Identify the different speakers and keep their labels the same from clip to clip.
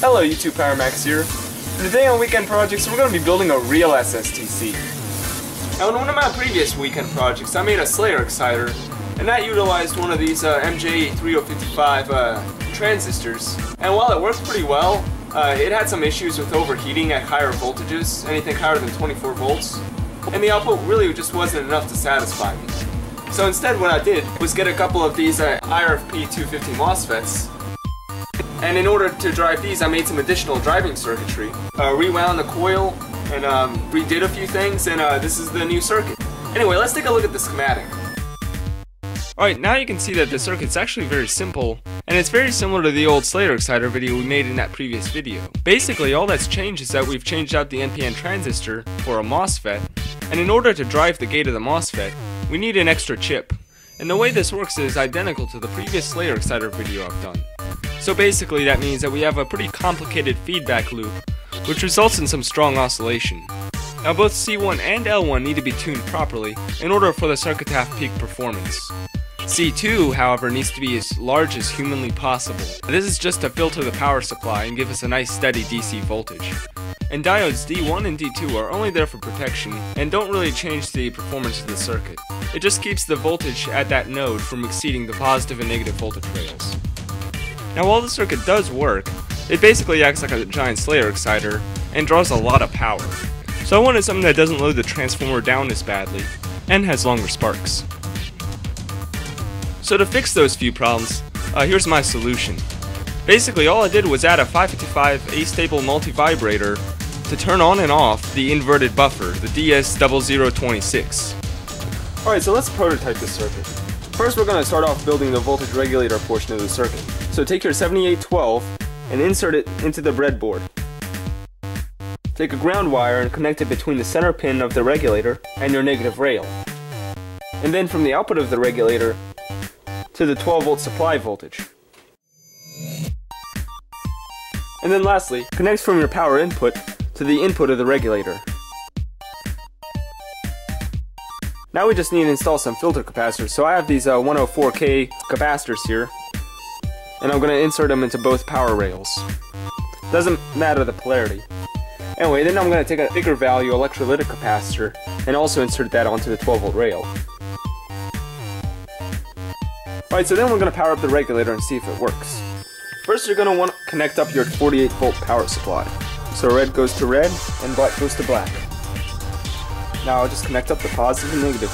Speaker 1: Hello YouTube, PowerMax here. Today on Weekend Projects we're going to be building a real SSTC. Now in one of my previous weekend projects I made a Slayer exciter, and that utilized one of these MJ3055 transistors. And while it worked pretty well, it had some issues with overheating at higher voltages, anything higher than 24 volts. And the output really just wasn't enough to satisfy me. So instead what I did was get a couple of these IRFP 250 MOSFETs. And in order to drive these, I made some additional driving circuitry. Rewound the coil and redid a few things, and this is the new circuit. Anyway, let's take a look at the schematic. Alright, now you can see that the circuit's actually very simple, and it's very similar to the old Slayer exciter video we made in that previous video. Basically, all that's changed is that we've changed out the NPN transistor for a MOSFET, and in order to drive the gate of the MOSFET, we need an extra chip. And the way this works is identical to the previous Slayer exciter video I've done. So basically that means that we have a pretty complicated feedback loop, which results in some strong oscillation. Now both C1 and L1 need to be tuned properly in order for the circuit to have peak performance. C2, however, needs to be as large as humanly possible. This is just to filter the power supply and give us a nice steady DC voltage. And diodes D1 and D2 are only there for protection and don't really change the performance of the circuit. It just keeps the voltage at that node from exceeding the positive and negative voltage rails. Now while the circuit does work, it basically acts like a giant Slayer exciter and draws a lot of power. So I wanted something that doesn't load the transformer down as badly and has longer sparks. So to fix those few problems, here's my solution. Basically all I did was add a 555 astable multivibrator to turn on and off the inverted buffer, the DS0026. Alright, so let's prototype this circuit. First we're going to start off building the voltage regulator portion of the circuit. So take your 7812 and insert it into the breadboard. Take a ground wire and connect it between the center pin of the regulator and your negative rail. And then from the output of the regulator to the 12 volt supply voltage. And then lastly, connect from your power input to the input of the regulator. Now we just need to install some filter capacitors, so I have these 104K capacitors here, and I'm going to insert them into both power rails. Doesn't matter the polarity. Anyway, then I'm going to take a bigger value electrolytic capacitor and also insert that onto the 12 volt rail. Alright, so then we're going to power up the regulator and see if it works. First you're going to want to connect up your 48 volt power supply. So red goes to red and black goes to black. Now I'll just connect up the positive and negative.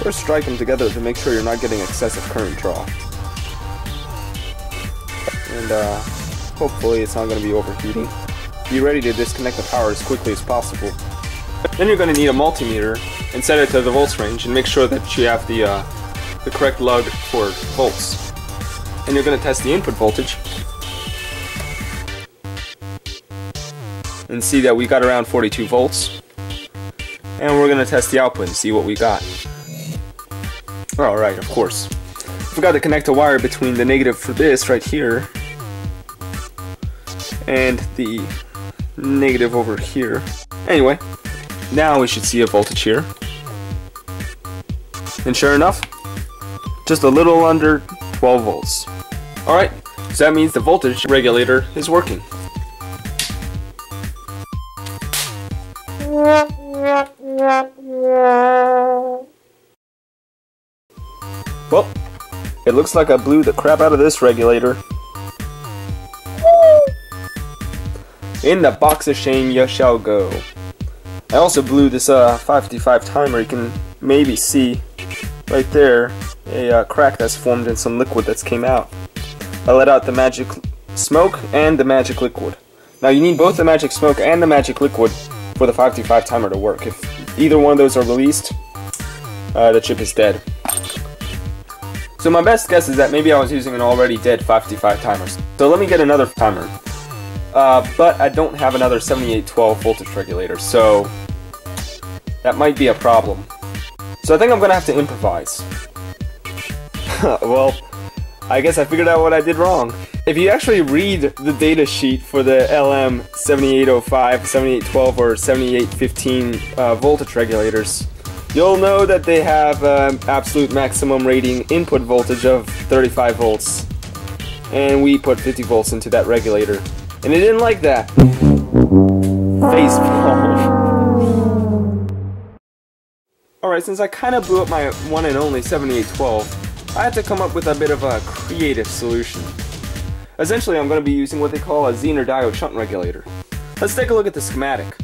Speaker 1: First strike them together to make sure you're not getting excessive current draw. And hopefully it's not going to be overheating. Be ready to disconnect the power as quickly as possible. Then you're going to need a multimeter and set it to the volts range and make sure that you have the correct lug for volts. And you're going to test the input voltage and see that we got around 42 volts. And we're going to test the output and see what we got. Alright, of course. Forgot to connect a wire between the negative for this right here and the negative over here. Anyway, now we should see a voltage here. And sure enough, just a little under 12 volts. Alright, so that means the voltage regulator is working. Well, it looks like I blew the crap out of this regulator. In the box of shame you shall go. I also blew this 555 timer. You can maybe see right there a crack that's formed in some liquid that's came out. I let out the magic smoke and the magic liquid. Now you need both the magic smoke and the magic liquid for the 555 timer to work. If either one of those are released, the chip is dead. So my best guess is that maybe I was using an already dead 555 timer. So let me get another timer. But I don't have another 7812 voltage regulator, so that might be a problem. So I think I'm gonna have to improvise. Well, I guess I figured out what I did wrong. If you actually read the data sheet for the LM7805, 7812, or 7815 voltage regulators, you'll know that they have absolute maximum rating input voltage of 35 volts and we put 50 volts into that regulator, and it didn't like that. Face palm. Alright, since I kind of blew up my one and only 7812, I had to come up with a bit of a creative solution. Essentially, I'm going to be using what they call a Zener diode shunt regulator. Let's take a look at the schematic.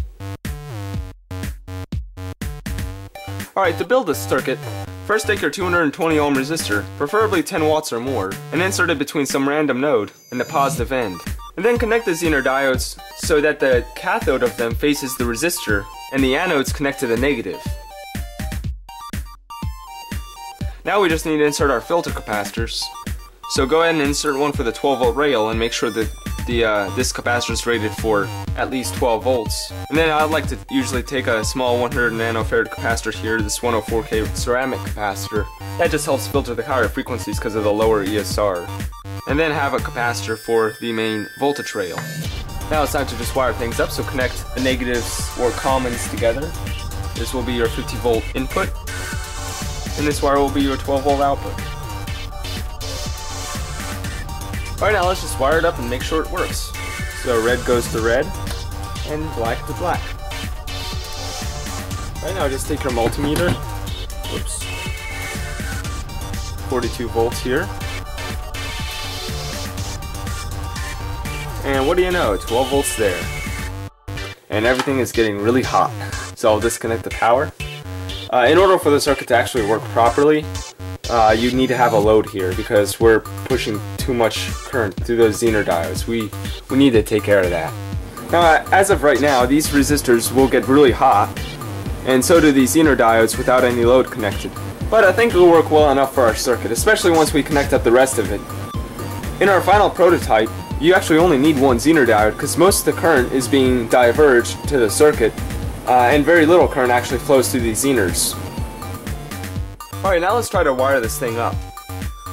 Speaker 1: Alright, to build this circuit, first take your 220 ohm resistor, preferably 10 watts or more, and insert it between some random node in the positive end. And then connect the Zener diodes so that the cathode of them faces the resistor and the anodes connect to the negative. Now we just need to insert our filter capacitors. So go ahead and insert one for the 12 volt rail and make sure that this capacitor is rated for at least 12 volts. And then I'd like to usually take a small 100 nanofarad capacitor here, this 104K ceramic capacitor. That just helps filter the higher frequencies because of the lower ESR. And then have a capacitor for the main voltage rail. Now it's time to just wire things up, so connect the negatives or commons together. This will be your 50 volt input, and this wire will be your 12 volt output. Alright, now let's just wire it up and make sure it works. So red goes to red, and black to black. Right now just take your multimeter, whoops, 42 volts here. And what do you know, 12 volts there. And everything is getting really hot. So I'll disconnect the power. In order for the circuit to actually work properly, you need to have a load here because we're pushing too much current through those Zener diodes. We need to take care of that. Now, as of right now, these resistors will get really hot, and so do these Zener diodes without any load connected. But I think it will work well enough for our circuit, especially once we connect up the rest of it. In our final prototype, you actually only need one Zener diode because most of the current is being diverged to the circuit, and very little current actually flows through these Zeners. Alright, now let's try to wire this thing up.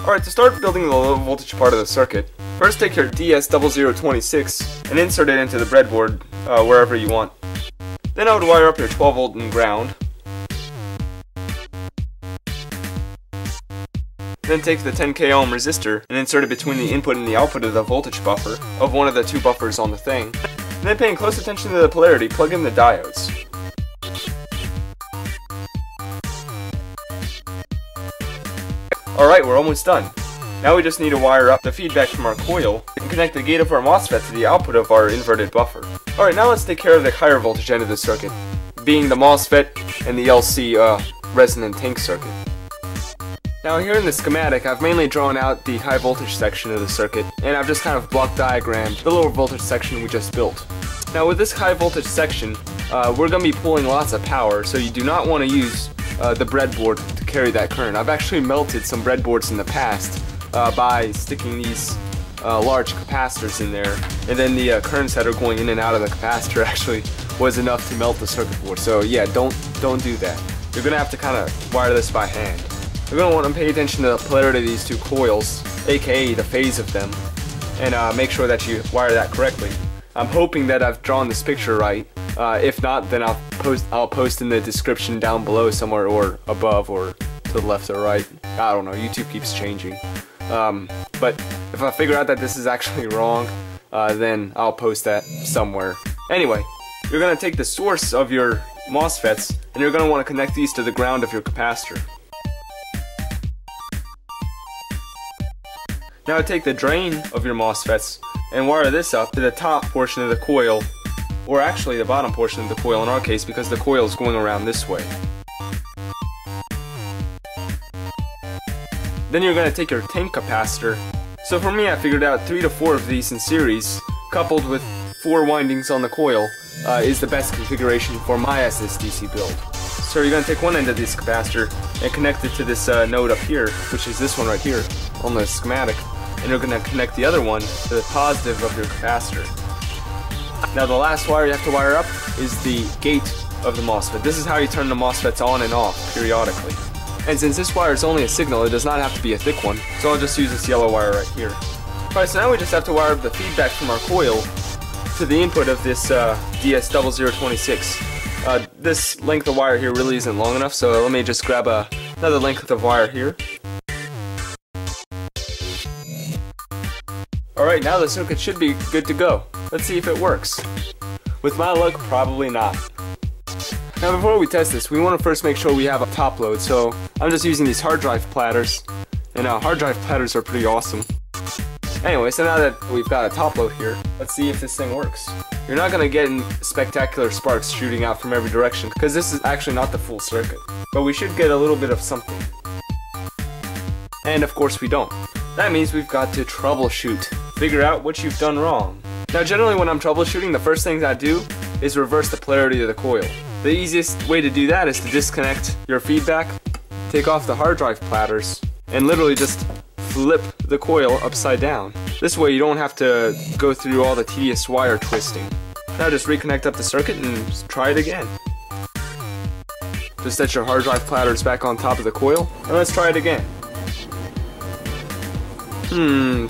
Speaker 1: Alright, to start building the low voltage part of the circuit, first take your DS0026 and insert it into the breadboard wherever you want. Then I would wire up your 12 volt and ground. Then take the 10K ohm resistor and insert it between the input and the output of the voltage buffer of one of the two buffers on the thing. And then paying close attention to the polarity, plug in the diodes. Alright, we're almost done. Now we just need to wire up the feedback from our coil and connect the gate of our MOSFET to the output of our inverted buffer. Alright, now let's take care of the higher voltage end of the circuit, being the MOSFET and the LC resonant tank circuit. Now here in the schematic, I've mainly drawn out the high voltage section of the circuit, and I've just kind of block diagrammed the lower voltage section we just built. Now with this high voltage section, we're going to be pulling lots of power, so you do not want to use the breadboard to carry that current. I've actually melted some breadboards in the past by sticking these large capacitors in there, and then the currents that are going in and out of the capacitor actually was enough to melt the circuit board. So yeah, don't do that. You're going to have to kind of wire this by hand. You're going to want to pay attention to the polarity of these two coils, aka the phase of them, and make sure that you wire that correctly. I'm hoping that I've drawn this picture right. If not, then I'll post in the description down below somewhere, or above, or to the left or right. I don't know, YouTube keeps changing. But if I figure out that this is actually wrong, then I'll post that somewhere. Anyway, you're going to take the source of your MOSFETs, and you're going to want to connect these to the ground of your capacitor. Now take the drain of your MOSFETs and wire this up to the top portion of the coil, or actually the bottom portion of the coil in our case, because the coil is going around this way. Then you're going to take your tank capacitor. So for me, I figured out 3 to 4 of these in series, coupled with 4 windings on the coil, is the best configuration for my SSTC build. So you're going to take one end of this capacitor and connect it to this node up here, which is this one right here on the schematic, and you're going to connect the other one to the positive of your capacitor. Now the last wire you have to wire up is the gate of the MOSFET. This is how you turn the MOSFETs on and off periodically. And since this wire is only a signal, it does not have to be a thick one, so I'll just use this yellow wire right here. Alright, so now we just have to wire up the feedback from our coil to the input of this DS0026. This length of wire here really isn't long enough, so let me just grab another length of wire here. Alright, now the circuit should be good to go. Let's see if it works. With my luck, probably not. Now before we test this, we want to first make sure we have a top load, so I'm just using these hard drive platters. And hard drive platters are pretty awesome. Anyway, so now that we've got a top load here, let's see if this thing works. You're not going to get spectacular sparks shooting out from every direction, because this is actually not the full circuit. But we should get a little bit of something. And of course we don't. That means we've got to troubleshoot. Figure out what you've done wrong. Now generally when I'm troubleshooting, the first thing I do is reverse the polarity of the coil. The easiest way to do that is to disconnect your feedback, take off the hard drive platters, and literally just flip the coil upside down. This way you don't have to go through all the tedious wire twisting. Now just reconnect up the circuit and try it again. Just set your hard drive platters back on top of the coil, and let's try it again.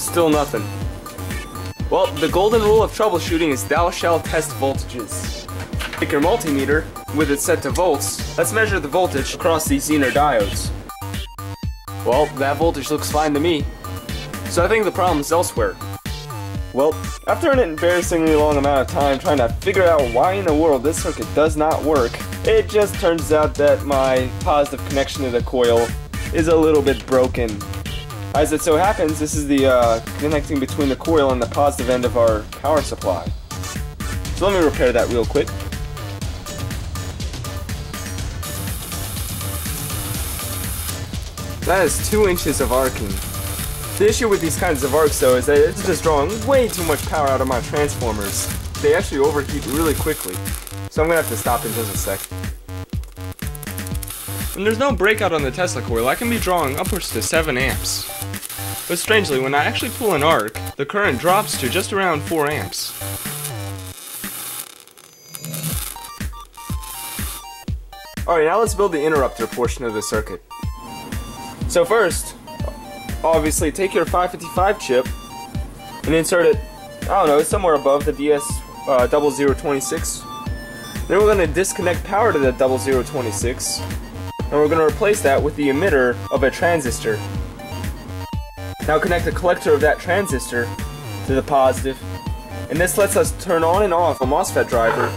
Speaker 1: Still nothing. Well, the golden rule of troubleshooting is thou shalt test voltages. Take your multimeter, with it set to volts, let's measure the voltage across these Zener diodes. Well, that voltage looks fine to me. So I think the problem's elsewhere. Well, after an embarrassingly long amount of time trying to figure out why in the world this circuit does not work, it just turns out that my positive connection to the coil is a little bit broken. As it so happens, this is the connecting between the coil and the positive end of our power supply. So let me repair that real quick. That is 2 inches of arcing. The issue with these kinds of arcs though is that it's just drawing way too much power out of my transformers. They actually overheat really quickly. So I'm gonna have to stop in just a sec. When there's no breakout on the Tesla coil, I can be drawing upwards to 7 amps. But strangely, when I actually pull an arc, the current drops to just around 4 amps. Alright, now let's build the interrupter portion of the circuit. So first, obviously take your 555 chip and insert it, I don't know, somewhere above the DS0026. Then we're going to disconnect power to the 0026, and we're going to replace that with the emitter of a transistor. Now connect the collector of that transistor to the positive, and this lets us turn on and off a MOSFET driver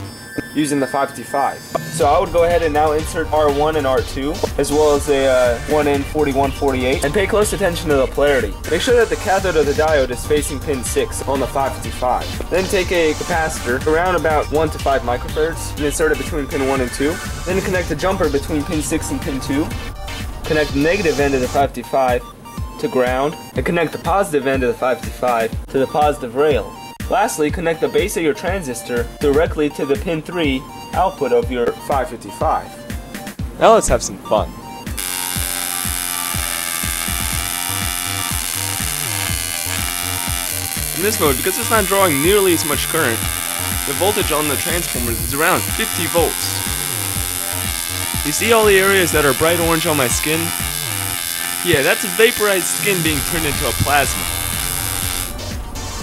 Speaker 1: using the 555. So I would go ahead and now insert R1 and R2, as well as a 1N4148, and pay close attention to the polarity. Make sure that the cathode of the diode is facing pin 6 on the 555. Then take a capacitor around about 1 to 5 microfarads and insert it between pin 1 and 2. Then connect the jumper between pin 6 and pin 2. Connect the negative end of the 555 to ground, and connect the positive end of the 555 to the positive rail. Lastly, connect the base of your transistor directly to the pin 3 output of your 555. Now let's have some fun. In this mode, because it's not drawing nearly as much current, the voltage on the transformer is around 50 volts. You see all the areas that are bright orange on my skin? Yeah, that's vaporized skin being turned into a plasma.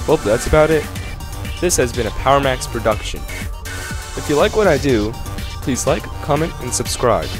Speaker 1: Well, that's about it. This has been a PowerMax production. If you like what I do, please like, comment, and subscribe.